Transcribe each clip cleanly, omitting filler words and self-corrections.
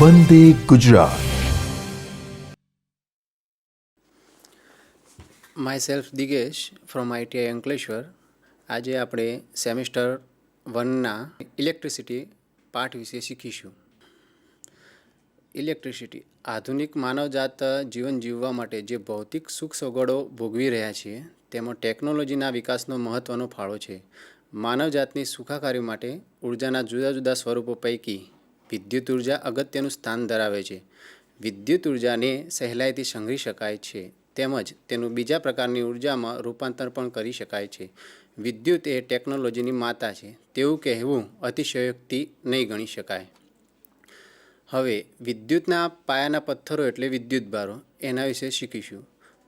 Vande Gujarat. Myself Digesh from ITI Ankleshwar. આજે આપણે semester 1ના electricity પાઠ વિશે શીખીશું. ઇલેક્ટ્રિસિટી આધુનિક માનવજાત જીવન જીવવા માટે જે ભૌતિક સુખ સગવડો ભોગવી રહ્યા છીએ તેમાં ટેકનોલોજીના વિકાસનો મહત્ત્વનો ફાળો છે. માનવજાતની સુખાકારી માટે ઉર્જાના જુદા જુદા સ્વરૂપો પૈકી વિદ્યુત ઉર્જા અગત્યનું સ્થાન ધરાવે છે. વિદ્યુત ઉર્જાને સહેલાઈથી સંગ્રહી શકાય છે તેમજ તેનું બીજા પ્રકારની ઉર્જામાં રૂપાંતર પણ કરી શકાય છે. વિદ્યુત એ ટેકનોલોજીની માતા છે તેવું કહેવું અતિશયોક્તિ નહીં ગણી શકાય. હવે વિદ્યુતના પાયાના પથ્થરો એટલે વિદ્યુતભારો એના વિશે શીખીશું.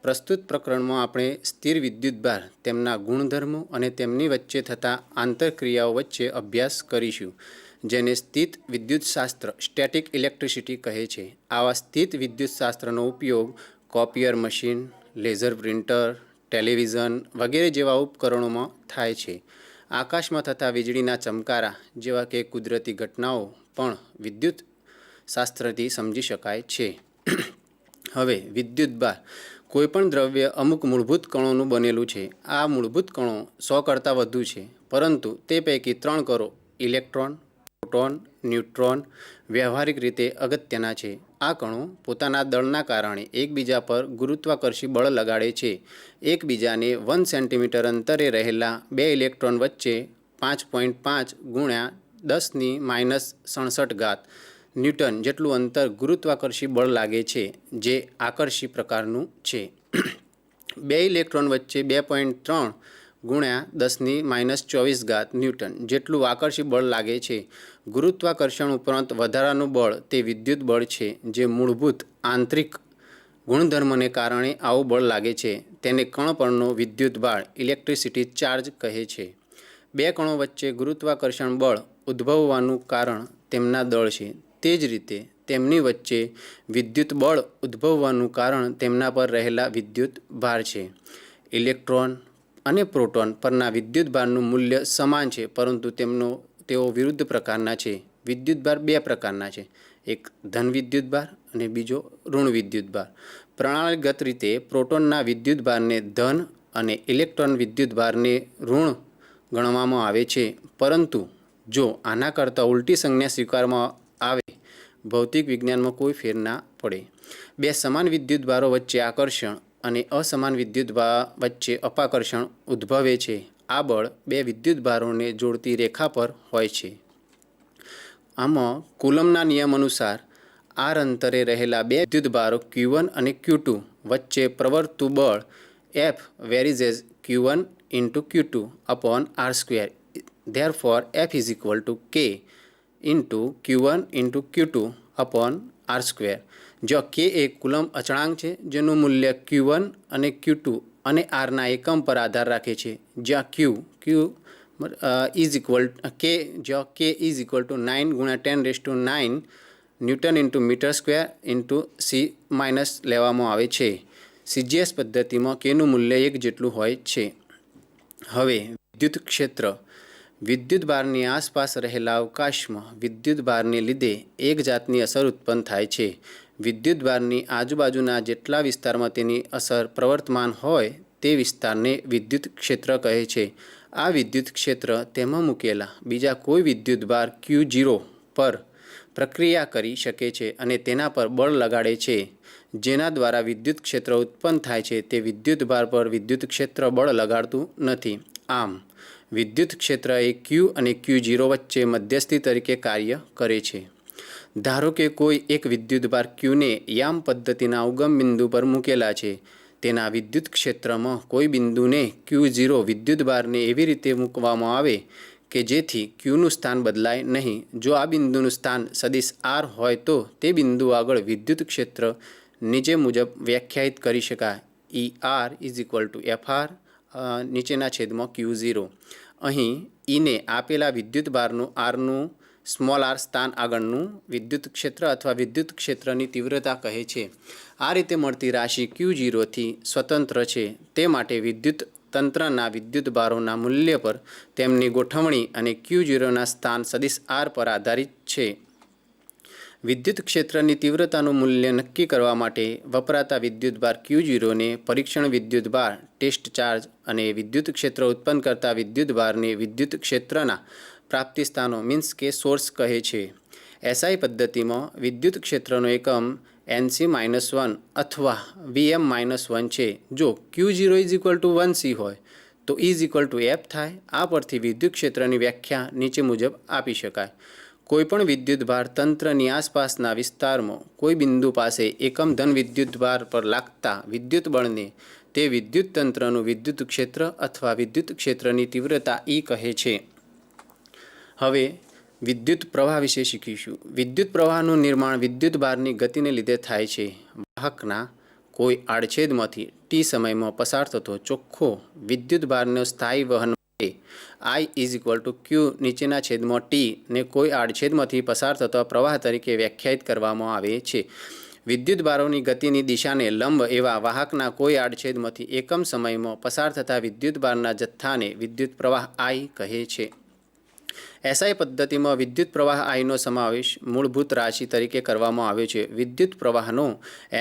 પ્રસ્તુત પ્રકરણમાં આપણે સ્થિર વિદ્યુતભાર, તેમના ગુણધર્મો અને તેમની વચ્ચે થતા આંતરક્રિયાઓ વચ્ચે અભ્યાસ કરીશું, જેને સ્થિત વિદ્યુતશાસ્ત્ર સ્ટેટિક ઇલેક્ટ્રિસિટી કહે છે. આવા સ્થિત વિદ્યુતશાસ્ત્રનો ઉપયોગ કોપિયર મશીન, લેઝર પ્રિન્ટર, ટેલિવિઝન વગેરે જેવા ઉપકરણોમાં થાય છે. આકાશમાં થતા વીજળીના ચમકારા જેવા કે કુદરતી ઘટનાઓ પણ વિદ્યુત શાસ્ત્રથી સમજી શકાય છે. હવે વિદ્યુતભાર કોઈપણ દ્રવ્ય અમુક મૂળભૂત કણોનું બનેલું છે. આ મૂળભૂત કણો 100 કરતાં વધુ છે, પરંતુ તે પૈકી 3 કણો ઇલેક્ટ્રોન, પ્રોટોન, ન્યુટ્રોન વ્યવહારિક રીતે અગત્યના છે. આ કણો પોતાના દળના કારણે એકબીજા પર ગુરુત્વાકર્ષી બળ લગાડે છે. એકબીજાને 1 સેન્ટીમીટર અંતરે રહેલા 2 ઇલેક્ટ્રોન વચ્ચે 5.5 ગુણ્યા 10⁻⁻67 ન્યૂટન જેટલું અંતર ગુરુત્વાકર્ષી બળ લાગે છે, જે આકર્ષી પ્રકારનું છે. 2 ઇલેક્ટ્રોન વચ્ચે 2.3 ગુણ્યા 10⁻24 ન્યૂટન જેટલું આકર્ષી બળ લાગે છે. ગુરુત્વાકર્ષણ ઉપરાંત વધારાનું બળ તે વિદ્યુત બળ છે, જે મૂળભૂત આંતરિક ગુણધર્મને કારણે આવું બળ લાગે છે. તેને કણ પરનો વિદ્યુતભાર ઇલેક્ટ્રિસિટી ચાર્જ કહે છે. 2 કણો વચ્ચે ગુરુત્વાકર્ષણ બળ ઉદ્ભવવાનું કારણ તેમના દળ છે. તે જ રીતે તેમની વચ્ચે વિદ્યુત બળ ઉદ્ભવવાનું કારણ તેમના પર રહેલા વિદ્યુત ભાર છે. ઇલેક્ટ્રોન અને પ્રોટોન પરના વિદ્યુતભારનું મૂલ્ય સમાન છે, પરંતુ તેઓ વિરુદ્ધ પ્રકારના છે. વિદ્યુતભાર 2 પ્રકારના છે, એક ધન વિદ્યુતભાર અને બીજો ઋણ વિદ્યુતભાર. પ્રણાલીગત રીતે પ્રોટોનના વિદ્યુતભારને ધન અને ઇલેક્ટ્રોન વિદ્યુતભારને ઋણ ગણવામાં આવે છે, પરંતુ જો આના કરતાં ઉલટી સંજ્ઞા સ્વીકારવામાં આવે ભૌતિક વિજ્ઞાનમાં કોઈ ફેર ના પડે. 2 સમાન વિદ્યુતભારો વચ્ચે આકર્ષણ અને અસમાન વિદ્યુતભાર વચ્ચે અપાકર્ષણ ઉદ્ભવે છે. આ બળ 2 વિદ્યુતભારોને જોડતી રેખા પર હોય છે. આમાં કુલમના નિયમ અનુસાર r અંતરે રહેલા 2 વિદ્યુતભારો Q1 અને Q2 વચ્ચે પ્રવર્તતું બળ F varies as Q1 into Q2 upon r². Therefore, F is equal to K into Q1 into Q2 upon r². જ્યાં K એ કુલમ અચળાંક છે, જેનું મૂલ્ય Q1 અને Q2 અને આરના એકમ પર આધાર રાખે છે. જ્યાં K ઇઝ ઇક્વલ ટુ 9 ગુણ્યા 10⁻9 newton into metre square into C- લેવામાં આવે છે. CGS પદ્ધતિમાં Kનું મૂલ્ય 1 જેટલું હોય છે. હવે વિદ્યુત ક્ષેત્ર. વિદ્યુતભારની આસપાસ રહેલા અવકાશમાં વિદ્યુતભારને લીધે એક જાતની અસર ઉત્પન્ન થાય છે. વિદ્યુતભારની આજુબાજુના જેટલા વિસ્તારમાં તેની અસર પ્રવર્તમાન હોય તે વિસ્તારને વિદ્યુત ક્ષેત્ર કહે છે. આ વિદ્યુત ક્ષેત્ર તેમાં મૂકેલા બીજા કોઈ વિદ્યુતભાર Q0 પર પ્રક્રિયા કરી શકે છે અને તેના પર બળ લગાડે છે, જેના દ્વારા વિદ્યુત ક્ષેત્ર ઉત્પન્ન થાય છે. તે વિદ્યુતભાર પર વિદ્યુત ક્ષેત્ર બળ લગાડતું નથી. આમ વિદ્યુત ક્ષેત્ર એ Q અને Q0 વચ્ચે મધ્યસ્થી તરીકે કાર્ય કરે છે. ધારો કે કોઈ એક વિદ્યુતભાર Qને યામ પદ્ધતિના ઉગમ બિંદુ પર મૂકેલા છે. તેના વિદ્યુત ક્ષેત્રમાં કોઈ બિંદુને Q0 વિદ્યુતભારને એવી રીતે મૂકવામાં આવે કે જેથી Qનું સ્થાન બદલાય નહીં. જો આ બિંદુનું સ્થાન સદિશ R હોય તો તે બિંદુ આગળ વિદ્યુત ક્ષેત્ર નીચે મુજબ વ્યાખ્યાયિત કરી શકાય. ER is equal two FR નીચેના છેદમાં Q0. અહીં ઈને આપેલા વિદ્યુતભારનું Rનું સ્મોલ r સ્થાન આગળનું વિદ્યુત ક્ષેત્ર અથવા વિદ્યુત ક્ષેત્રની તીવ્રતા કહે છે. આ રીતે મળતી રાશિ Q0થી સ્વતંત્ર છે. તે માટે વિદ્યુત તંત્રના વિદ્યુતભારોના મૂલ્ય પર તેમની ગોઠવણી અને Q0ના સ્થાન સદિશ R પર આધારિત છે. વિદ્યુત ક્ષેત્રની તીવ્રતાનું મૂલ્ય નક્કી કરવા માટે વપરાતા વિદ્યુતભાર Q0 ને પરીક્ષણ વિદ્યુતભાર ટેસ્ટ ચાર્જ અને વિદ્યુત ક્ષેત્ર ઉત્પન્ન કરતા વિદ્યુતભારને વિદ્યુત ક્ષેત્રના પ્રાપ્તિ સ્થાનો મીન્સ કે સોર્સ કહે છે. SI પદ્ધતિમાં વિદ્યુત ક્ષેત્રનો એકમ NC-1 અથવા VM-1 છે. જો Q0 = 1C હોય તો E=F થાય. આ પરથી વિદ્યુત ક્ષેત્રની વ્યાખ્યા નીચે મુજબ આપી શકાય. કોઈપણ વિદ્યુતભાર તંત્રની આસપાસના વિસ્તારમાં કોઈ બિંદુ પાસે એકમ ધન વિદ્યુતભાર પર લાગતા વિદ્યુત બળને તે વિદ્યુત તંત્રનું વિદ્યુત ક્ષેત્ર અથવા વિદ્યુત ક્ષેત્રની તીવ્રતા E કહે છે. હવે વિદ્યુત પ્રવાહ વિશે શીખીશું. વિદ્યુત પ્રવાહનું નિર્માણ વિદ્યુતભારની ગતિને લીધે થાય છે. વાહકના કોઈ આડછેદમાંથી t સમયમાં પસાર થતો ચોખ્ખો વિદ્યુતભારનો સ્થાયી વહન I=Q નીચેના છેદમાં t ને કોઈ આડછેદમાંથી પસાર થતા પ્રવાહ તરીકે વ્યાખ્યાયિત કરવામાં આવે છે. વિદ્યુતભારોની ગતિની દિશાને લંબ એવા વાહકના કોઈ આડછેદમાંથી એકમ સમયમાં પસાર થતા વિદ્યુતભારના જથ્થાને વિદ્યુત પ્રવાહ I કહે છે. SI પદ્ધતિમાં વિદ્યુત પ્રવાહ Iનો સમાવેશ મૂળભૂત રાશિ તરીકે કરવામાં આવ્યો છે. વિદ્યુત પ્રવાહનો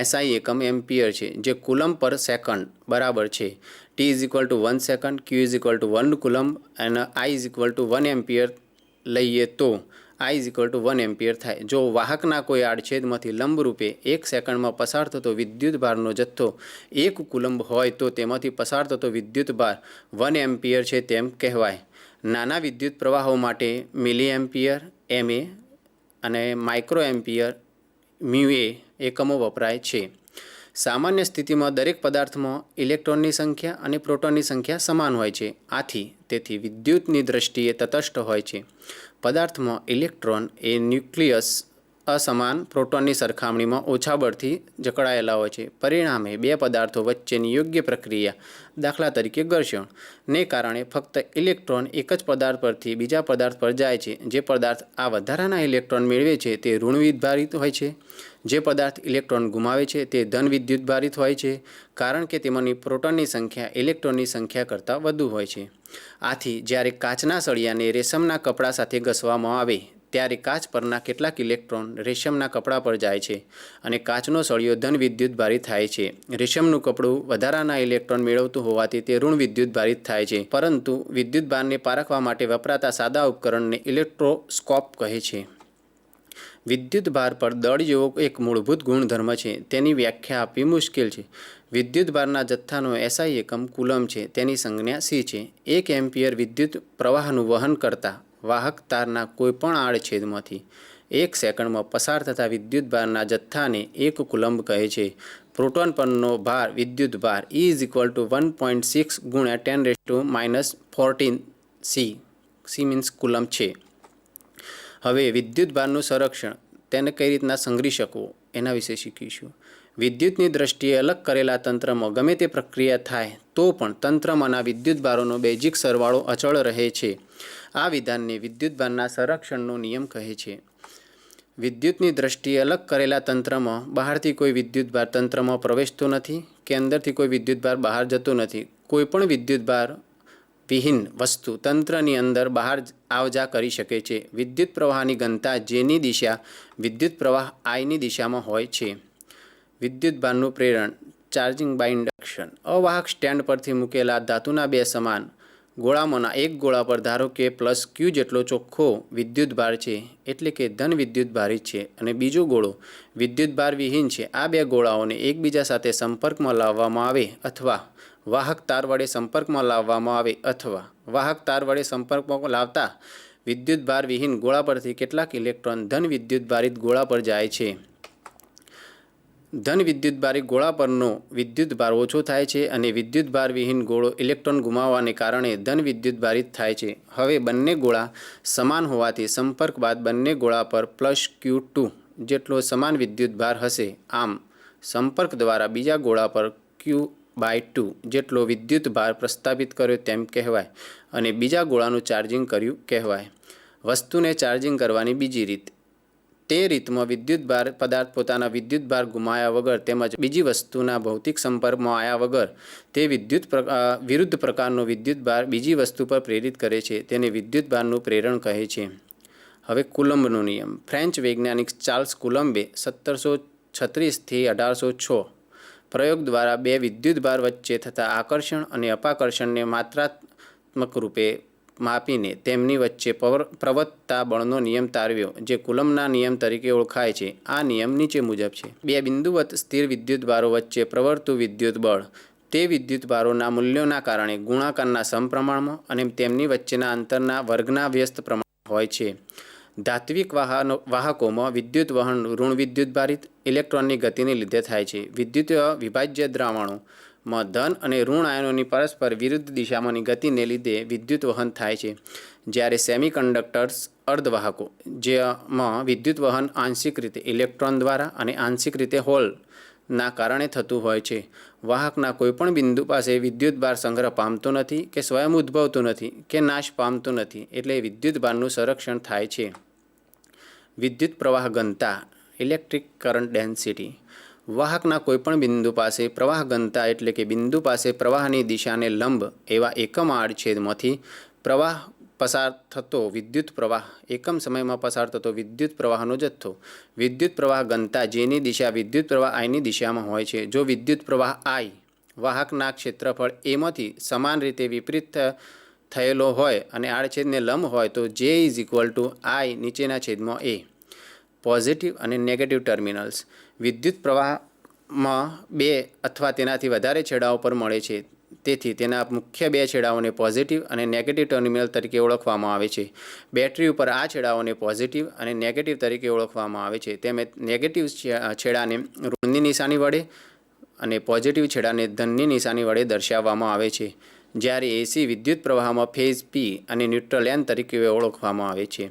SI એકમ એમ્પિયર છે, જે કુલમ્બ પર સેકન્ડ બરાબર છે. T=1 સેકન્ડ, Q=1 કુલમ્બ અને I=1 એમ્પિયર લઈએ તો I=1 એમ્પિયર થાય. જો વાહકના કોઈ આડછેદમાંથી લંબરૂપે 1 સેકન્ડમાં પસાર થતો વિદ્યુતભારનો જથ્થો 1 કુલમ્બ હોય તો તેમાંથી પસાર થતો વિદ્યુતભાર 1 એમ્પિયર છે તેમ કહેવાય. નાના વિદ્યુત પ્રવાહો માટે મિલી એમ્પિયર MA અને માઇક્રો એમ્પિયર μA એકમો વપરાય છે. સામાન્ય સ્થિતિમાં દરેક પદાર્થમાં ઇલેક્ટ્રોનની સંખ્યા અને પ્રોટોનની સંખ્યા સમાન હોય છે. તેથી વિદ્યુતની દ્રષ્ટિએ તટસ્થ હોય છે. પદાર્થમાં ઇલેક્ટ્રોન એ ન્યુક્લિયસ અસમાન પ્રોટોનની સરખામણીમાં ઓછા બળથી જકળાયેલા હોય છે. પરિણામે બે પદાર્થો વચ્ચેની યોગ્ય પ્રક્રિયા, દાખલા તરીકે ઘર્ષણ, ને કારણે ફક્ત ઇલેક્ટ્રોન એક જ પદાર્થ પરથી બીજા પદાર્થ પર જાય છે. જે પદાર્થ આ વધારાના ઇલેક્ટ્રોન મેળવે છે તે ઋણ વિદ્યુતભારિત હોય છે. જે પદાર્થ ઇલેક્ટ્રોન ગુમાવે છે તે ધન વિદ્યુતભારિત હોય છે, કારણ કે તેમાંની પ્રોટોનની સંખ્યા ઇલેક્ટ્રોનની સંખ્યા કરતાં વધુ હોય છે. આથી જ્યારે કાચના સળિયાને રેશમના કપડા સાથે ઘસવામાં આવે ત્યારે કાચ પરના કેટલાક ઇલેક્ટ્રોન રેશમના કપડા પર જાય છે અને કાચનો સળિયો ધન વિદ્યુતભારિત થાય છે. રેશમનું કપડું વધારાના ઇલેક્ટ્રોન મેળવતું હોવાથી તે ઋણ વિદ્યુતભારિત થાય છે. પરંતુ વિદ્યુતભારને પારખવા માટે વપરાતા સાદા ઉપકરણને ઇલેક્ટ્રોસ્કોપ કહે છે. વિદ્યુતભાર પર દળ જેવો એક મૂળભૂત ગુણધર્મ છે. તેની વ્યાખ્યા આપવી મુશ્કેલ છે. વિદ્યુતભારના જથ્થાનો SI એકમ કુલમ્બ છે. તેની સંજ્ઞા C છે. 1 એમ્પિયર વિદ્યુત પ્રવાહનું વહન કરતા વાહક તારના કોઈપણ આડછેદમાંથી 1 સેકન્ડમાં પસાર થતા વિદ્યુતભારના જથ્થાને 1 કુલમ્બ કહે છે. પ્રોટોન પરનો ભાર વિદ્યુતભાર E=1.6 × 10⁻14 C મીન્સ કુલમ્બ છે. હવે વિદ્યુતભારનું સંરક્ષણ, તેને કઈ રીતના સંગ્રહી શકવો એના વિશે શીખીશું. વિદ્યુતની દ્રષ્ટિએ અલગ કરેલા તંત્રમાં ગમે તે પ્રક્રિયા થાય તો પણ તંત્રમાંના વિદ્યુતભારોનો બેઝિક સરવાળો અચળ રહે છે. આ વિધાનને વિદ્યુતભારના સંરક્ષણનો નિયમ કહે છે. વિદ્યુતની દ્રષ્ટિએ અલગ કરેલા તંત્રમાં બહારથી કોઈ વિદ્યુતભાર તંત્રમાં પ્રવેશતો નથી કે અંદરથી કોઈ વિદ્યુતભાર બહાર જતો નથી. કોઈપણ વિદ્યુતભાર વિહીન વસ્તુ તંત્રની અંદર બહાર આવજા કરી શકે છે. વિદ્યુત પ્રવાહની ઘનતા જેની દિશા વિદ્યુત પ્રવાહ Iની દિશામાં હોય છે. વિદ્યુતભારનું પ્રેરણ, ચાર્જિંગ બાય ઇન્ડક્શન. અવાહક સ્ટેન્ડ પરથી મૂકેલા ધાતુના બે સમાન ગોળામાંના એક ગોળા પર ધારો કે +Q જેટલો ચોખ્ખો વિદ્યુતભાર છે, એટલે કે ધન વિદ્યુતભારિત છે, અને બીજો ગોળો વિદ્યુતભાર વિહીન છે. આ બે ગોળાઓને એકબીજા સાથે સંપર્કમાં લાવવામાં આવે અથવા વાહક તાર વડે સંપર્કમાં લાવવામાં આવે અથવા વાહક તાર વડે સંપર્કમાં લાવતા વિદ્યુતભાર વિહીન ગોળા પરથી કેટલાક ઇલેક્ટ્રોન ધન વિદ્યુતભારિત ગોળા પર જાય છે. ધન વિદ્યુતભારિત ગોળા પરનો વિદ્યુતભાર ઓછો થાય છે અને વિદ્યુતભાર વિહીન ગોળો ઇલેક્ટ્રોન ગુમાવવાને કારણે ધન વિદ્યુતભારિત થાય છે. હવે બંને ગોળા સમાન હોવાથી સંપર્ક બાદ બંને ગોળા પર +Q2 જેટલો સમાન વિદ્યુતભાર હશે. આમ સંપર્ક દ્વારા બીજા ગોળા પર Q/2 જેટલો વિદ્યુતભાર પ્રસ્થાપિત કર્યો તેમ કહેવાય અને બીજા ગોળાનું ચાર્જિંગ કર્યું કહેવાય. વસ્તુને ચાર્જિંગ કરવાની બીજી રીત. તે રીતમાં વિદ્યુતભાર પદાર્થ પોતાના વિદ્યુતભાર ગુમાયા વગર તેમજ બીજી વસ્તુના ભૌતિક સંપર્કમાં આવ્યા વગર તે વિરુદ્ધ પ્રકારનો વિદ્યુતભાર બીજી વસ્તુ પર પ્રેરિત કરે છે. તેને વિદ્યુતભારનું પ્રેરણ કહે છે. હવે કુલમ્બનો નિયમ. ફ્રેન્ચ વૈજ્ઞાનિક ચાર્લ્સ કુલમ્બે 1736 થી 1806 પ્રયોગ દ્વારા બે વિદ્યુતભાર વચ્ચે થતા આકર્ષણ અને અપાકર્ષણને માત્રાત્મક રૂપે માપીને તેમની વચ્ચે પ્રવર્તતા બળનો નિયમ તારવ્યો, જે કુલમ્બના નિયમ તરીકે ઓળખાય છે. આ નિયમ નીચે મુજબ છે. બે બિંદુવત સ્થિર વિદ્યુતભારો વચ્ચે પ્રવર્તું વિદ્યુત બળ તે વિદ્યુતભારોના મૂલ્યોના કારણે ગુણાકારના સમપ્રમાણમાં અને તેમની વચ્ચેના અંતરના વર્ગના વ્યસ્ત પ્રમાણમાં હોય છે. ધાત્વિક વાહકોમાં વિદ્યુત વહન ઋણ વિદ્યુતભારિત ઇલેક્ટ્રોનની ગતિને લીધે થાય છે. વિદ્યુતીય વિભાજ્ય દ્રાવણોમાં ધન અને ઋણ આયનોની પરસ્પર વિરુદ્ધ દિશામાંની ગતિને લીધે વિદ્યુત વહન થાય છે. જ્યારે સેમિકન્ડક્ટર્સ અર્ધવાહકો, જેમાં વિદ્યુત વહન આંશિક રીતે ઇલેક્ટ્રોન દ્વારા અને આંશિક રીતે હોલના કારણે થતું હોય છે. વાહકના કોઈપણ બિંદુ પાસે વિદ્યુતભાર સંગ્રહ પામતો નથી કે સ્વયં ઉદ્ભવતો નથી કે નાશ પામતો નથી, એટલે વિદ્યુતભારનું સંરક્ષણ થાય છે. વિદ્યુત પ્રવાહ ઘનતા ઇલેક્ટ્રિક કરંટ ડેન્સિટી. વાહકના કોઈપણ બિંદુ પાસે પ્રવાહ ઘનતા એટલે કે બિંદુ પાસે પ્રવાહની દિશાને લંબ એવા એકમ આડછેદમાંથી પ્રવાહ પસાર થતો વિદ્યુત પ્રવાહ, એકમ સમયમાં પસાર થતો વિદ્યુત પ્રવાહનો જથ્થો. વિદ્યુત પ્રવાહ ઘનતા જેની દિશા વિદ્યુત પ્રવાહ આઈની દિશામાં હોય છે. જો વિદ્યુત પ્રવાહ આઈ વાહકના ક્ષેત્રફળ એમાંથી સમાન રીતે વિપરીત થયેલો હોય અને આડછેદને લંબ હોય તો J = I નીચેના છેદમાં A. પોઝિટિવ અને નેગેટિવ ટર્મિનલ્સ. વિદ્યુત પ્રવાહમાં બે અથવા તેનાથી વધારે છેડાઓ પર મળે છે, તેથી તેના મુખ્ય બે છેડાઓને પોઝિટિવ અને નેગેટિવ ટર્મિનલ તરીકે ઓળખવામાં આવે છે. બેટરી ઉપર આ છેડાઓને પોઝિટિવ અને નેગેટિવ તરીકે ઓળખવામાં આવે છે. તેમજ નેગેટિવ છેડાને ઋણની નિશાની વડે અને પોઝિટિવ છેડાને ધનની નિશાની વડે દર્શાવવામાં આવે છે. જ્યારે એસી વિદ્યુત પ્રવાહમાં ફેઝ P અને ન્યુટ્રલ N તરીકે ઓળખવામાં આવે છે.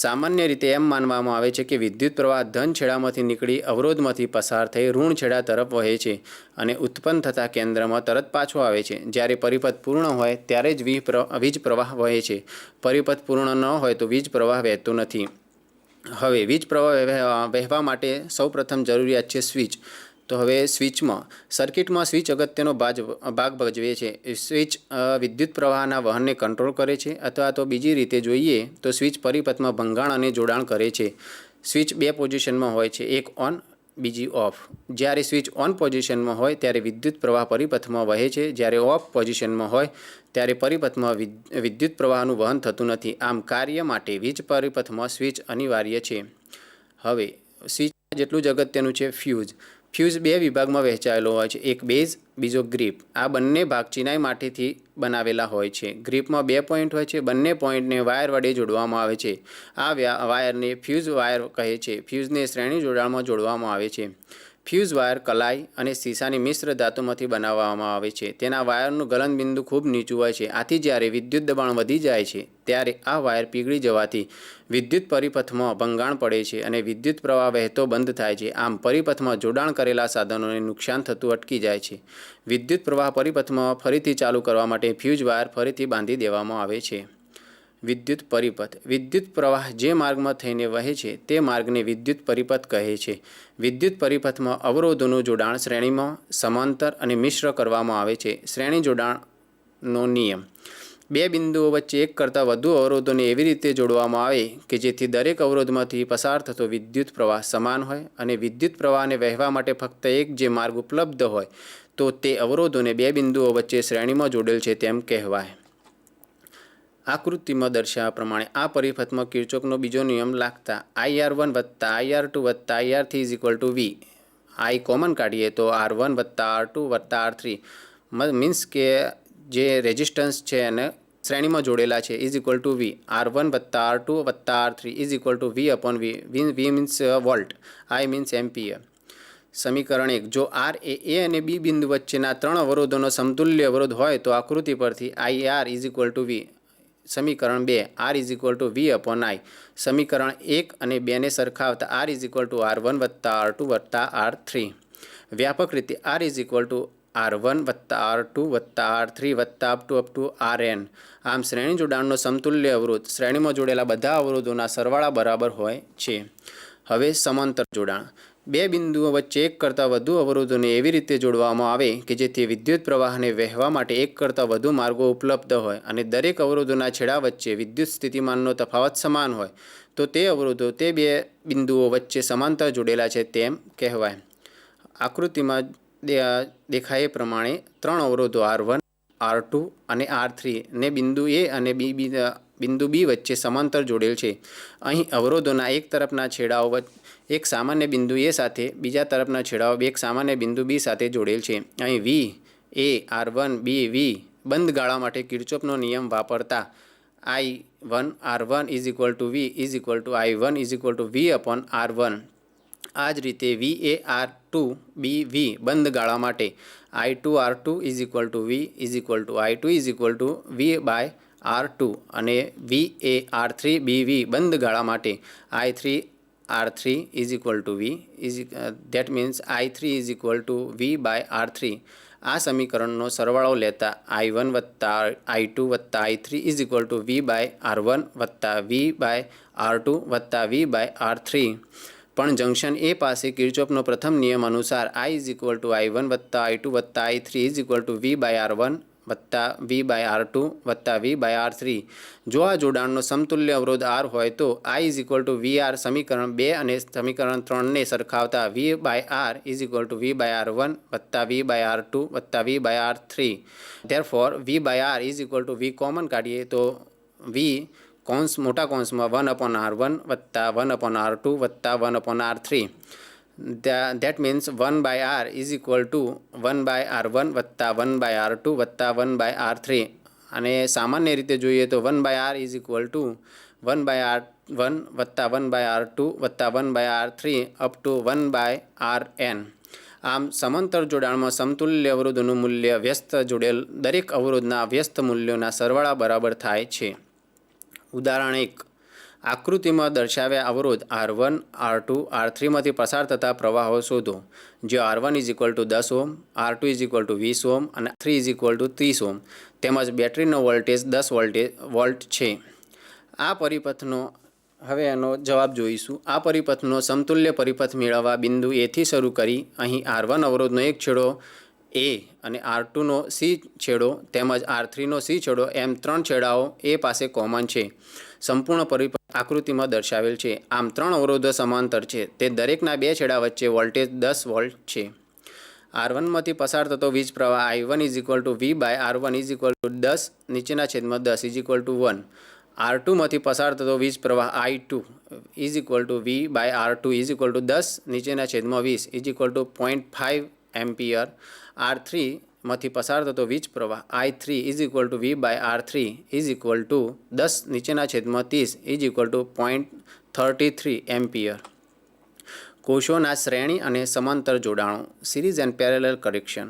સામાન્ય રીતે એમ માનવામાં આવે છે કે વિદ્યુત પ્રવાહ ધન છેડામાંથી નીકળી અવરોધમાંથી પસાર થઈ ઋણ છેડા તરફ વહે છે અને ઉત્પન્ન થતા કેન્દ્રમાં તરત પાછો આવે છે. જ્યારે પરિપથ પૂર્ણ હોય ત્યારે જ વીજ પ્રવાહ વહે છે. પરિપથ પૂર્ણ ન હોય તો વીજ પ્રવાહ વહેતો નથી. હવે વીજ પ્રવાહ વહેવા માટે સૌપ્રથમ જરૂરિયાત છે સ્વિચ. તો હવે સ્વિચમાં સર્કિટમાં સ્વિચ અગત્યનો ભાગ ભજવે છે. સ્વિચ વિદ્યુત પ્રવાહના વહનને કંટ્રોલ કરે છે, અથવા તો બીજી રીતે જોઈએ તો સ્વિચ પરિપથમાં ભંગાણ અને જોડાણ કરે છે. સ્વિચ બે પોઝિશનમાં હોય છે, એક ઓન, બીજી ઓફ. જ્યારે સ્વિચ ઓન પોઝિશનમાં હોય ત્યારે વિદ્યુત પ્રવાહ પરિપથમાં વહે છે. જ્યારે ઓફ પોઝિશનમાં હોય ત્યારે પરિપથમાં વિદ્યુત પ્રવાહનું વહન થતું નથી. આમ કાર્ય માટે વીજ પરિપથમાં સ્વિચ અનિવાર્ય છે. હવે સ્વિચ જેટલું જ અગત્યનું છે ફ્યુઝ. ફ્યુઝ બે વિભાગમાં વહેંચાયેલો હોય છે, એક બેઝ, બીજો ગ્રીપ. આ બંને ભાગ ચિનાઈ માટીથી બનાવેલા હોય છે. ગ્રીપમાં બે પોઈન્ટ હોય છે. બંને પોઈન્ટને વાયર વડે જોડવામાં આવે છે. આ વાયરને ફ્યુઝ વાયર કહે છે. ફ્યુઝને શ્રેણી જોડાણમાં જોડવામાં આવે છે. ફ્યુઝ વાયર કલાઈ અને સીસાની મિશ્ર ધાતુમાંથી બનાવવામાં આવે છે. તેના વાયરનું ગલનબિંદુ ખૂબ નીચું હોય છે. આથી જ્યારે વિદ્યુત દબાણ વધી જાય છે ત્યારે આ વાયર પીગળી જવાથી વિદ્યુત પરિપથમાં ભંગાણ પડે છે અને વિદ્યુત પ્રવાહ વહેતો બંધ થાય છે. આમ પરિપથમાં જોડાણ કરેલા સાધનોને નુકસાન થતું અટકી જાય છે. વિદ્યુત પ્રવાહ પરિપથમાં ફરીથી ચાલુ કરવા માટે ફ્યુઝ વાયર ફરીથી બાંધી દેવામાં આવે છે. વિદ્યુત પરિપથ. વિદ્યુત પ્રવાહ જે માર્ગમાં થઈને વહે છે તે માર્ગને વિદ્યુત પરિપથ કહે છે. વિદ્યુત પરિપથમાં અવરોધોનું જોડાણ શ્રેણીમાં, સમાંતર અને મિશ્ર કરવામાં આવે છે. શ્રેણી જોડાણનો નિયમ. બે બિંદુઓ વચ્ચે એક કરતાં વધુ અવરોધોને એવી રીતે જોડવામાં આવે કે જેથી દરેક અવરોધમાંથી પસાર થતો વિદ્યુત પ્રવાહ સમાન હોય અને વિદ્યુત પ્રવાહને વહેવા માટે ફક્ત એક જે માર્ગ ઉપલબ્ધ હોય તો તે અવરોધોને બે બિંદુઓ વચ્ચે શ્રેણીમાં જોડેલ છે તેમ કહેવાય. આકૃતિમાં દર્શાવ્યા પ્રમાણે આ પરિપથમાં કિર્ચોફનો બીજો નિયમ લાગતા IR1 + IR2 + IR3 = V. I common કાઢીએ તો R1 + R2 + R3 મીન્સ કે જે રેઝિસ્ટન્સ છે એને શ્રેણીમાં જોડેલા છે = V. R1 + R2 + R3 = V/V. V means volt, I means ampere. સમીકરણ 1. જો R એ A અને B બિંદુ વચ્ચેના ત્રણ અવરોધોનો સમતુલ્ય અવરોધ હોય તો આકૃતિ પરથી IR = V. સમીકરણ 2. R = V/I. સમીકરણ 1 અને 2 ને સરખાવતા R = R1 + R2 + R3. વ્યાપક રીતે R = R1 + R2 + R3 + Rn. આમ શ્રેણી જોડાણનો સમતુલ્ય અવરોધ શ્રેણીમાં જોડેલા બધા અવરોધોના સરવાળા બરાબર હોય છે. હવે સમાંતર જોડાણ. બે બિંદુઓ વચ્ચે એક કરતાં વધુ અવરોધોને એવી રીતે જોડવામાં આવે કે જેથી વિદ્યુત પ્રવાહને વહેવા માટે એક કરતાં વધુ માર્ગો ઉપલબ્ધ હોય અને દરેક અવરોધોના છેડા વચ્ચે વિદ્યુત સ્થિતિમાનનો તફાવત સમાન હોય તો તે અવરોધો તે બે બિંદુઓ વચ્ચે સમાંતર જોડેલા છે તેમ કહેવાય. આકૃતિમાં દેખાય એ પ્રમાણે 3 અવરોધો R1, R2 અને R3 ને બિંદુ A અને બિંદુ B વચ્ચે સમાંતર જોડેલ છે. અહીં અવરોધોના એક તરફના છેડાઓ એક સામાન્ય બિંદુ A સાથે, બીજા તરફના છેડાઓ એક સામાન્ય બિંદુ B સાથે જોડેલ છે. અહીં V, A, R1, B, V બંધ ગાળા માટે કિર્ચોફનો નિયમ વાપરતા I1 R1 V I1 V upon R1. આ જ રીતે V A R2 B V બંધ ગાળા માટે I2 R2 V I2 V by R2 અને V A R3 B V બંધ ગાળા માટે I3 R3 V that means I3 V by R3. આ સમીકરણનો સરવાળો લેતા I1 વત્તા I2 વત્તા I3 V by R1 વત્તા V by R2 વત્તા V by R3. પણ જંક્શન A પાસે કિર્ચોફનો પ્રથમ નિયમ અનુસાર I1 વત્તા I2 વત્તા I3 V by R1 વત્તા V by R2 વત્તા V by R3. જો આ જોડાણનો સમતુલ્ય અવરોધ R હોય તો I VR સમીકરણ 2 અને સમીકરણ 3 ને સરખાવતા V by R V by R1 વત્તા V by R2 વત્તા V by R3. Therefore V by R V common કાઢીએ તો V મોટા કૌંસમાં 1/R1 વત્તા 1/R2 વત્તા 1/R3. That means 1 by R 1 by R1 વત્તા 1 by R2 વત્તા 1 by R3. અને સામાન્ય રીતે જોઈએ તો 1 by R 1 by R1 વત્તા 1 by R2 વત્તા 1 by R3 up to 1 by Rn. આમ સમાંતર જોડાણમાં સમતુલ્ય અવરોધોનું મૂલ્ય વ્યસ્ત જોડેલ દરેક અવરોધના વ્યસ્ત મૂલ્યોના સરવાળા બરાબર થાય છે. ઉદાહરણ 1. આકૃતિમાં દર્શાવ્યા અવરોધ R1, R2, R3માંથી પસાર થતા પ્રવાહો શોધો. જ્યાં R1 10 ઓહ્મ, R2 20 ઓહ્મ અને R3 30 ઓહ્મ તેમજ બેટરીનો વોલ્ટેજ 10 વોલ્ટ છે. આ પરિપથનો હવે એનો જવાબ જોઈશું. આ પરિપથનો સમતુલ્ય પરિપથ મેળવવા બિંદુ Aથી શરૂ કરી અહીં R1 અવરોધનો એક છેડો A અને R2નો C છેડો તેમજ R3નો C છેડો એમ 3 છેડાઓ A પાસે કોમન છે. સંપૂર્ણ પરિપથ આકૃતિમાં દર્શાવેલ છે. આમ 3 અવરોધો સમાંતર છે. તે દરેકના 2 છેડા વચ્ચે વોલ્ટેજ 10 વોલ્ટ છે. R1માંથી પસાર થતો વીજ પ્રવાહ I1 V by R1 10 નીચેના છેદમાં 10 1. R2માંથી પસાર થતો વીજ પ્રવાહ I2 V by R2 10 નીચેના છેદમાં 20 0.5 એમ્પિયર. R3માંથી પસાર થતો વીજ પ્રવાહ I3 V by R3 10 નીચેના છેદમાં 30 0.33 એમ્પિયર. કોષોના શ્રેણી અને સમાંતર જોડાણો સિરીઝ એન્ડ પેરેલલ કનેક્શન.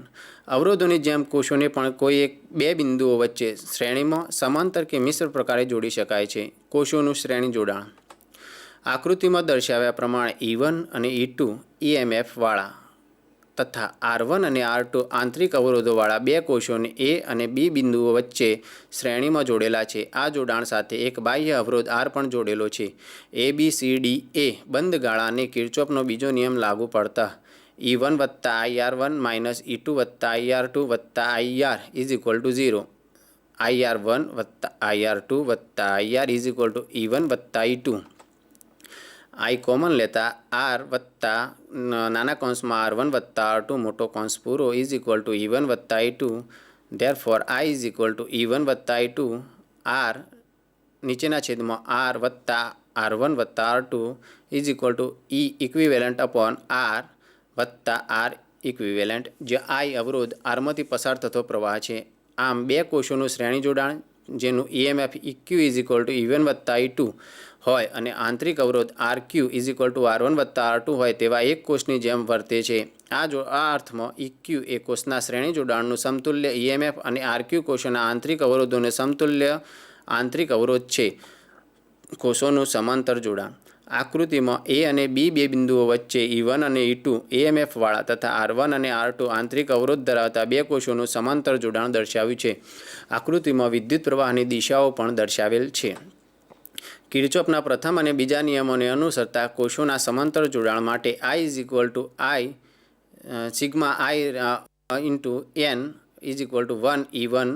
અવરોધોની જેમ કોષોને પણ કોઈ બે બિંદુઓ વચ્ચે શ્રેણીમાં સમાંતર કે મિશ્ર પ્રકારે જોડી શકાય છે. કોષોનું શ્રેણી જોડાણ આકૃતિમાં દર્શાવ્યા પ્રમાણે E1 અને E2 EMF વાળા તથા R1 અને R2 આંતરિક અવરોધોવાળા બે કોષોને A અને B બિંદુઓ વચ્ચે શ્રેણીમાં જોડેલા છે. આ જોડાણ સાથે એક બાહ્ય અવરોધ R પણ જોડેલો છે. ABCDA બંધ ગાળાને કિર્ચોફનો બીજો નિયમ લાગુ પડતા E1 વત્તા IR1 માઇનસ E2 વત્તા IR2 વત્તા IR 0. IR1 વત્તા IR2 વત્તા IR E1 વત્તા E2. I કોમન લેતા R વત્તા નાના કૌંસમાં R1 વત્તા R2 મોટો કૌંસ પૂરો E1 વત્તા E2. Therefore I E1 વત્તા E2 R નીચેના છેદમાં R વત્તા R1 વત્તા R2 E equivalent upon R વત્તા R ઇક્વિવેલન્ટ. જ્યાં I અવરોધ Rમાંથી પસાર થતો પ્રવાહ છે. આમ બે કોષોનું શ્રેણી જોડાણ જેનું EMF EQ E1 વત્તા E2 હોય અને આંતરિક અવરોધ RQ R1 વત્તા R2 હોય તેવા એક કોષની જેમ વર્તે છે. આ અર્થમાં EQ એ કોષના શ્રેણી જોડાણનું સમતુલ્ય EMF અને RQ કોષોના આંતરિક અવરોધોને સમતુલ્ય આંતરિક અવરોધ છે. કોષોનું સમાંતર જોડાણ આકૃતિમાં A અને B બે બિંદુઓ વચ્ચે E1 અને E2 EMF વાળા તથા R1 અને R2 આંતરિક અવરોધ ધરાવતા બે કોષોનું સમાંતર જોડાણ દર્શાવ્યું છે. આકૃતિમાં વિદ્યુત પ્રવાહની દિશાઓ પણ દર્શાવેલ છે. કિર્ચોફના પ્રથમ અને બીજા નિયમોને અનુસરતા કોષોના સમાંતર જોડાણ માટે sigma I into N 1 E1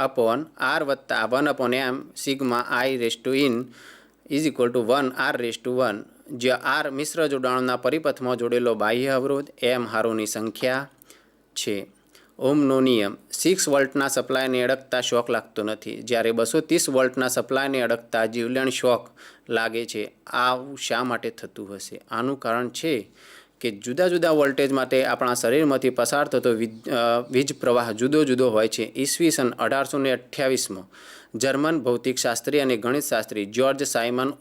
upon R વત્તા 1 upon M sigma I raised to n is equal to 1r⁻1, જ્યાં r મિશ્ર જોડાણના પરિપથમાં જોડેલો બાહ્ય અવરોધ, m હારોની સંખ્યા છે. ઓહમનો નિયમ 6 વોલ્ટના સપ્લાયને અડકતા શોક લાગતો નથી, જ્યારે 230 વોલ્ટના સપ્લાયને અડકતા જીવલેણ શોક લાગે છે. આવું શા માટે થતું હશે? આનું કારણ છે કે જુદા જુદા વોલ્ટેજ માટે આપણા શરીરમાંથી પસાર થતો વીજ પ્રવાહ જુદો જુદો હોય છે. ઈસવીસન 1828માં જર્મન ભૌતિકશાસ્ત્રી અને ગણિતશાસ્ત્રી જ્યોર્જ સાયમન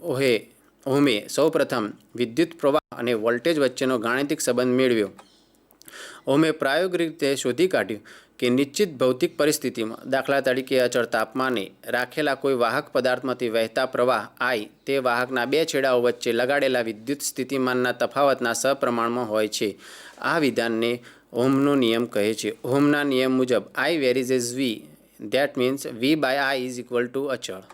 ઓહમે સૌપ્રથમ વિદ્યુત પ્રવાહ અને વોલ્ટેજ વચ્ચેનો ગાણિતિક સંબંધ મેળવ્યો. ઓહમે પ્રાયોગિક રીતે શોધી કાઢ્યું કે નિશ્ચિત ભૌતિક પરિસ્થિતિમાં, દાખલા તરીકે અચળ તાપમાને રાખેલા કોઈ વાહક પદાર્થમાંથી વહેતા પ્રવાહ I તે વાહકના બે છેડાઓ વચ્ચે લગાડેલા વિદ્યુત સ્થિતિમાનના તફાવતના સપ્રમાણમાં હોય છે. આ વિધાનને ઓહમનો નિયમ કહે છે. ઓહમના નિયમ મુજબ I varies as V, that means V/I is equal two અચળ.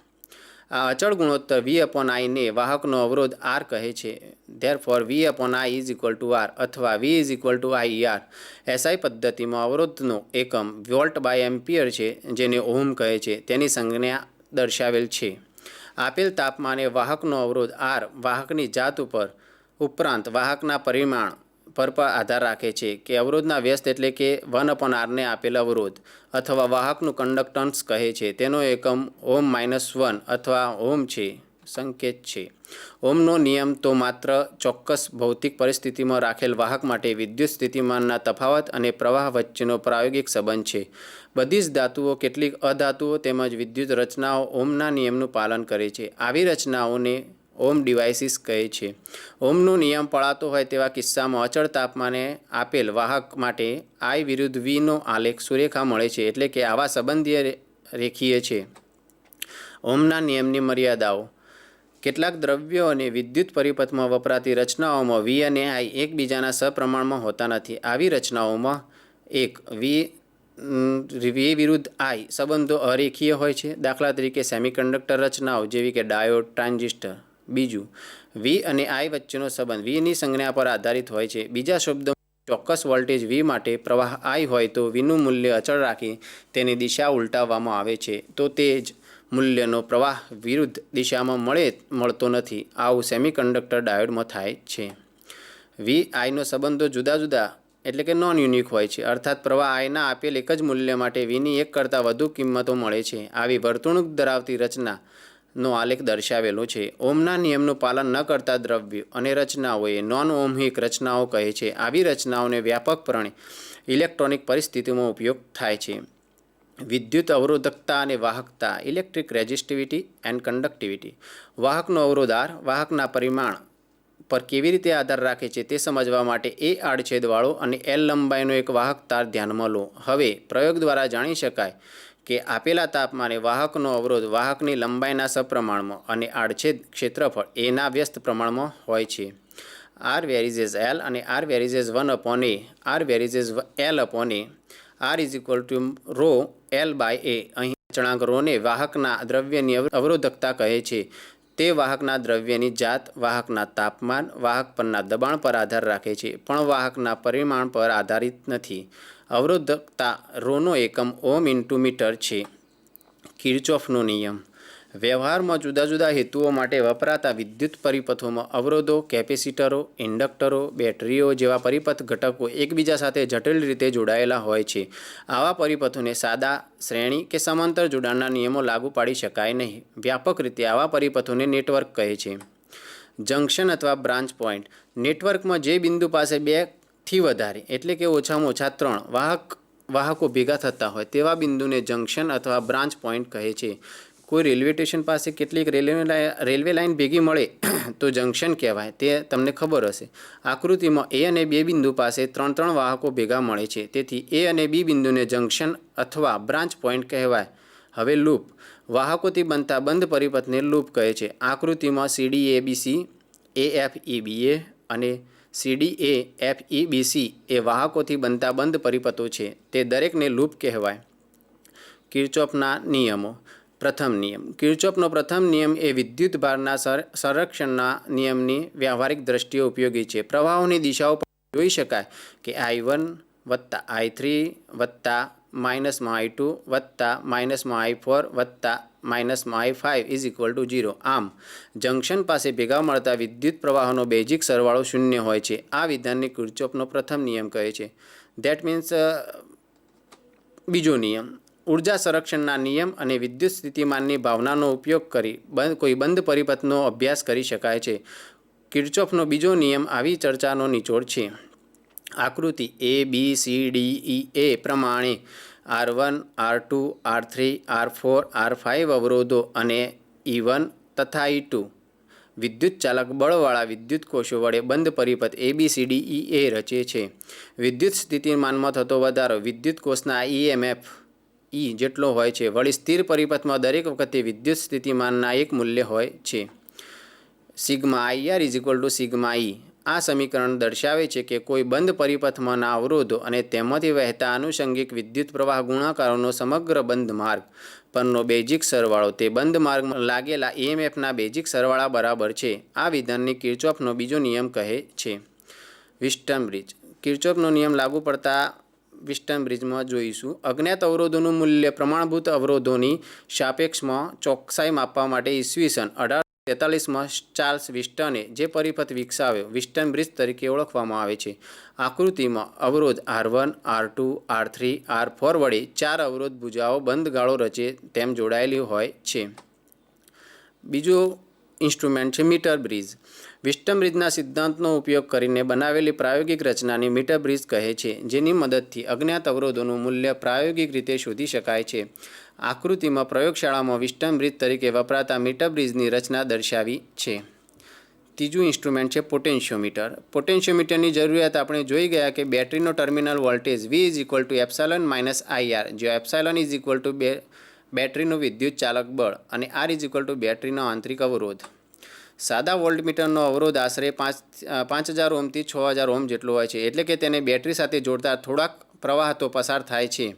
આ અચળ ગુણોત્તર V/I ને વાહકનો અવરોધ R કહે છે. Therefore V/I is equal two R અથવા V is equal two IR. SI પદ્ધતિમાં અવરોધનો એકમ વોલ્ટ/એમ્પિયર છે, જેને ઓહમ કહે છે. તેની સંજ્ઞા દર્શાવેલ છે. આપેલ તાપમાને વાહકનો અવરોધ R વાહકની જાત ઉપરાંત વાહકના પરિમાણ પર આધાર રાખે છે કે અવરોધના વ્યસ્ત એટલે કે 1/R ને આપેલ અવરોધ અથવા વાહકનું કંડક્ટન્સ કહે છે. તેનો એકમ ઓહમ-1 અથવા ઓહમ છે. સંકેત છે. ઓહમનો નિયમ તો માત્ર ચોક્કસ ભૌતિક પરિસ્થિતિમાં રાખેલ વાહક માટે વિદ્યુત સ્થિતિમાનના તફાવત અને પ્રવાહ વચ્ચેનો પ્રાયોગિક સંબંધ છે. બધી જ ધાતુઓ, કેટલીક અધાતુઓ તેમજ વિદ્યુત રચનાઓ ઓહમના નિયમનું પાલન કરે છે. આવી રચનાઓને ઓહમ ડિવાઇસીસ કહે છે. ઓહમનો નિયમ પળાતો હોય તેવા કિસ્સામાં અચળ તાપમાને આપેલ વાહક માટે I વિરુદ્ધ V નો આલેખ સુરેખા મળે છે, એટલે કે આવા સંબંધીય રેખીય છે. ઓહમના નિયમની મર્યાદાઓ. કેટલાક દ્રવ્યો અને વિદ્યુત પરિપથમાં વપરાતી રચનાઓમાં V અને I એકબીજાના સપ્રમાણમાં હોતા નથી. આવી રચનાઓમાં એક V વિરુદ્ધ I સંબંધો અરેખીય હોય છે. દાખલા તરીકે સેમિકન્ડક્ટર રચનાઓ જેવી કે ડાયોડ, ટ્રાન્ઝિસ્ટર. બીજું, V અને I વચ્ચેનો સંબંધ V ની સંજ્ઞા પર આધારિત હોય છે. બીજા શબ્દોમાં, ચોક્કસ વોલ્ટેજ V માટે પ્રવાહ I હોય તો V નું મૂલ્ય અચળ રાખી તેની દિશા ઉલટાવવામાં આવે છે, તો તે જ મૂલ્યનો પ્રવાહ વિરુદ્ધ દિશામાં મળતો નથી. આવું સેમિકન્ડક્ટર ડાયોડમાં થાય છે. V I નો સંબંધો જુદા જુદા એટલે કે નોન યુનિક હોય છે, અર્થાત પ્રવાહ I ના આપેલ એક જ મૂલ્ય માટે V ની એક કરતાં વધુ કિંમતો મળે છે. આવી વર્તણૂક ધરાવતી રચનાનો આલેખ દર્શાવેલો છે. ઓહમના નિયમનું પાલન ન કરતા દ્રવ્યો અને રચનાઓએ નોન ઓહમિક રચનાઓ કહે છે. આવી રચનાઓને વ્યાપકપણે ઇલેક્ટ્રોનિક પરિસ્થિતિમાં ઉપયોગ થાય છે. વિદ્યુત અવરોધકતા અને વાહકતા, ઇલેક્ટ્રિક રેઝિસ્ટિવિટી એન્ડ કંડક્ટિવિટી. વાહકનો અવરોધ R વાહકના પરિમાણ પર કેવી રીતે આધાર રાખે છે તે સમજવા માટે A આડછેદવાળો અને L લંબાઈનો એક વાહક તાર ધ્યાનમાં લો. હવે પ્રયોગ દ્વારા જાણી શકાય કે આપેલા તાપમાને વાહકનો અવરોધ વાહકની લંબાઈના સપ્રમાણમાં અને આડછેદ ક્ષેત્રફળ A ના વ્યસ્ત પ્રમાણમાં હોય છે. R વેરીઝ એઝ L અને R varies as 1/A. R varies as L/A. R is equal to ρ L/A. અહીં અચળાંક ρને વાહકના દ્રવ્યની અવરોધકતા કહે છે. તે વાહકના દ્રવ્યની જાત, વાહકના તાપમાન, વાહક પરના દબાણ પર આધાર રાખે છે, પણ વાહકના પરિમાણ પર આધારિત નથી. અવરોધકતા ρનો એકમ ઓહમ ઇન્ટુ મીટર છે. કિર્ચોફનો નિયમ. વ્યવહારમાં જુદા જુદા હેતુઓ માટે વપરાતા વિદ્યુત પરિપથોમાં અવરોધો, કેપેસિટરો, ઇન્ડક્ટરો, બેટરીઓ જેવા પરિપથ ઘટકો એકબીજા સાથે જટિલ રીતે જોડાયેલા હોય છે. આવા પરિપથોને સાદા, શ્રેણી કે સમાંતર જોડાણના નિયમો લાગુ પાડી શકાય નહીં. વ્યાપક રીતે આવા પરિપથોને નેટવર્ક કહે છે. જંકશન અથવા બ્રાન્ચ પોઈન્ટ. નેટવર્કમાં જે બિંદુ પાસે 2 થી વધારે એટલે કે ઓછામાં ઓછા 3 વાહકો ભેગા થતા હોય તેવા બિંદુને જંકશન અથવા બ્રાન્ચ પોઈન્ટ કહે છે. કોઈ રેલવે સ્ટેશન પાસે કેટલીક રેલવે લાઇન ભેગી મળે તો જંકશન કહેવાય, તે તમને ખબર હશે. આકૃતિમાં A અને B બિંદુ પાસે 3 વાહકો ભેગા મળે છે, તેથી A અને B બિંદુને જંકશન અથવા બ્રાન્ચ પોઈન્ટ કહેવાય. હવે લૂપ. વાહકોથી બનતા બંધ પરિપથને લૂપ કહે છે. આકૃતિમાં CDABC, AFEBA અને CDAFEBC એ વાહકોથી બનતા બંધ પરિપથો છે. તે દરેકને લૂપ કહેવાય. કિર્ચોફના નિયમો. પ્રથમ નિયમ. કિર્ચોફનો પ્રથમ નિયમ એ વિદ્યુત ભારના સંરક્ષણના નિયમની વ્યવહારિક દ્રષ્ટિએ ઉપયોગી છે. પ્રવાહોની દિશાઓ પર જોઈ શકાય કે I1 વત્તા I3 વત્તા -i2 વત્તા -i4 વત્તા -i5 ઇઝ ઇક્વલ ટુ 0. આમ જંકશન પાસે ભેગા મળતા વિદ્યુત પ્રવાહોનો બેઝિક સરવાળો શૂન્ય હોય છે. આ વિધાનને કિર્ચોફનો પ્રથમ નિયમ કહે છે. ધેટ મીન્સ બીજો નિયમ. ઉર્જા સંરક્ષણના નિયમ અને વિદ્યુત સ્થિતિમાનની ભાવનાનો ઉપયોગ કરી કોઈ બંધ પરિપથનો અભ્યાસ કરી શકાય છે. કિર્ચોફનો બીજો નિયમ આવી ચર્ચાનો નિચોડ છે. આકૃતિ ABCDEA પ્રમાણે R1, R2, R3, R4, R5 અવરોધો અને E1 તથા E2 વિદ્યુત ચાલક બળવાળા વિદ્યુત કોષો વડે બંધ પરિપથ ABCDEA રચે છે. વિદ્યુત સ્થિતિમાનમાં થતો વધારો વિદ્યુત કોષના EMF E જેટલો હોય છે. વળી સ્થિર પરિપથમાં દરેક વખતે વિદ્યુત સ્થિતિમાનના એક મૂલ્ય હોય છે. Sigma IR is equal to sigma E. આ સમીકરણ દર્શાવે છે કે કોઈ બંધ પરિપથમાંના અવરોધો અને તેમાંથી વહેતા આનુષંગિક વિદ્યુત પ્રવાહ ગુણાકારોનો સમગ્ર બંધ માર્ગ પરનો બેઝિક સરવાળો તે બંધ માર્ગમાં લાગેલા EMFના બેઝિક સરવાળા બરાબર છે. આ વિધાનને કિર્ચોફનો બીજો નિયમ કહે છે. વિસ્ટન બ્રિજ. કિર્ચોફનો નિયમ લાગુ પડતા વિસ્ટન બ્રિજમાં જોઈશું. અજ્ઞાત અવરોધોનું મૂલ્ય પ્રમાણભૂત અવરોધોની સાપેક્ષમાં ચોકસાઈ માપવા માટે ઈસવીસન 1843માં ચાર્લ્સ વિસ્ટને જે પરિપથ વિકસાવ્યો વિસ્ટન બ્રિજ તરીકે ઓળખવામાં આવે છે. આકૃતિમાં અવરોધ R1, R2, R3, R4 વડે 4 અવરોધ ભુજાઓ બંધ ગાળો રચે તેમ જોડાયેલી હોય છે. બીજો ઇન્સ્ટ્રુમેન્ટ છે મીટર બ્રિજ. વિસ્ટન બ્રિજના સિદ્ધાંતનો ઉપયોગ કરીને બનાવેલી પ્રાયોગિક રચનાને મીટર બ્રિજ કહે છે, જેની મદદથી અજ્ઞાત અવરોધોનું મૂલ્ય પ્રાયોગિક રીતે શોધી શકાય છે. આકૃતિમાં પ્રયોગશાળામાં વિસ્ટન બ્રિજ તરીકે વપરાતા મીટર બ્રિજની રચના દર્શાવી છે. ત્રીજું ઇન્સ્ટ્રુમેન્ટ છે પોટેન્શિયોમીટર. પોટેન્શિયોમીટરની જરૂરિયાત આપણે જોઈ ગયા કે બેટરીનો terminal voltage V is equal two epsilon minus IR, જ્યાં એપ્સાયલોન ઇઝ ઇક્વલ ટુ બેટરીનું વિદ્યુત ચાલક બળ અને R ઇઝ ઇક્વલ ટુ બેટરીનો આંતરિક અવરોધ. સાદા વોલ્ટમીટરનો અવરોધ આશરે 5000 ઓહ્મથી 6000 ઓહ્મ જેટલો હોય છે, એટલે કે તેને બેટરી સાથે જોડતા થોડાક પ્રવાહ તો પસાર થાય છે.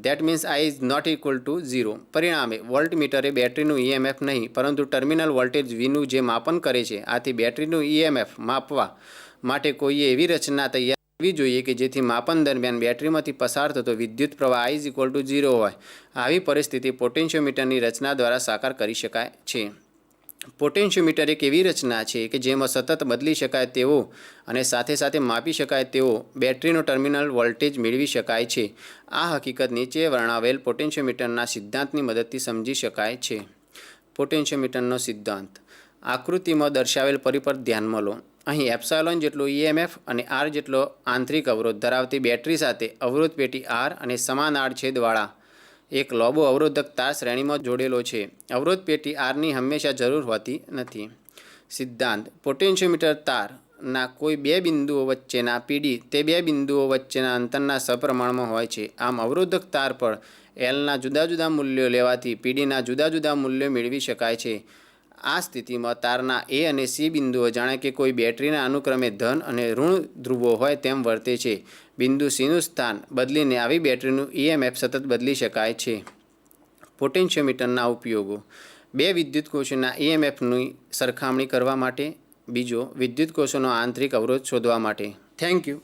That means I is not equal to 0. પરિણામે વોલ્ટમીટરે બેટરીનું EMF નહીં પરંતુ ટર્મિનલ વોલ્ટેજ Vનું જે માપન કરે છે. આથી બેટરીનું EMF માપવા માટે કોઈએ એવી રચના તૈયાર કરવી જોઈએ કે જેથી માપન દરમિયાન બેટરીમાંથી પસાર થતો વિદ્યુત પ્રવાહ I ઇઝ ઇક્વલ ટુ 0 હોય. આવી પરિસ્થિતિ પોટેન્શિયોમીટરની રચના દ્વારા સાકાર કરી શકાય છે. પોટેન્શિયોમીટર એક એવી રચના છે કે જેમાં સતત બદલી શકાય તેવો અને સાથે સાથે માપી શકાય તેવો બેટરીનો ટર્મિનલ વોલ્ટેજ મેળવી શકાય છે. આ હકીકત નીચે વર્ણવેલ પોટેન્શિયોમીટરના સિદ્ધાંતની મદદથી સમજી શકાય છે. પોટેન્શિયોમીટરનો સિદ્ધાંત. આકૃતિમાં દર્શાવેલ પરિપથ ધ્યાનમાં લો. અહીં એપ્સાયલોન જેટલો EMF અને R જેટલો આંતરિક અવરોધ ધરાવતી બેટરી સાથે અવરોધ પેટી R અને સમાન આડછેદવાળા એક લોબો અવરોધક તાર શ્રેણીમાં જોડેલો છે. અવરોધ પેટી Rની હંમેશા જરૂર હોતી નથી. સિદ્ધાંત. પોટેન્શિયોમીટર તારના કોઈ બે બિંદુઓ વચ્ચેના PD તે બે બિંદુઓ વચ્ચેના અંતરના સપ્રમાણમાં હોય છે. આમ અવરોધક તાર પર Lના જુદા જુદા મૂલ્યો લેવાથી PDના જુદા જુદા મૂલ્યો મેળવી શકાય છે. આ સ્થિતિમાં તારના A અને C બિંદુઓ જાણે કે કોઈ બેટરીના અનુક્રમે ધન અને ઋણ ધ્રુવો હોય તેમ વર્તે છે. બિંદુ Cનું સ્થાન બદલીને આવી બેટરીનું EMF સતત બદલી શકાય છે. પોટેન્શિયોમીટરના ઉપયોગો. બે વિદ્યુત કોષોના EMFની સરખામણી કરવા માટે. બીજો, વિદ્યુત કોષોનો આંતરિક અવરોધ શોધવા માટે. Thank you.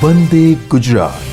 વંદે ગુજરાત.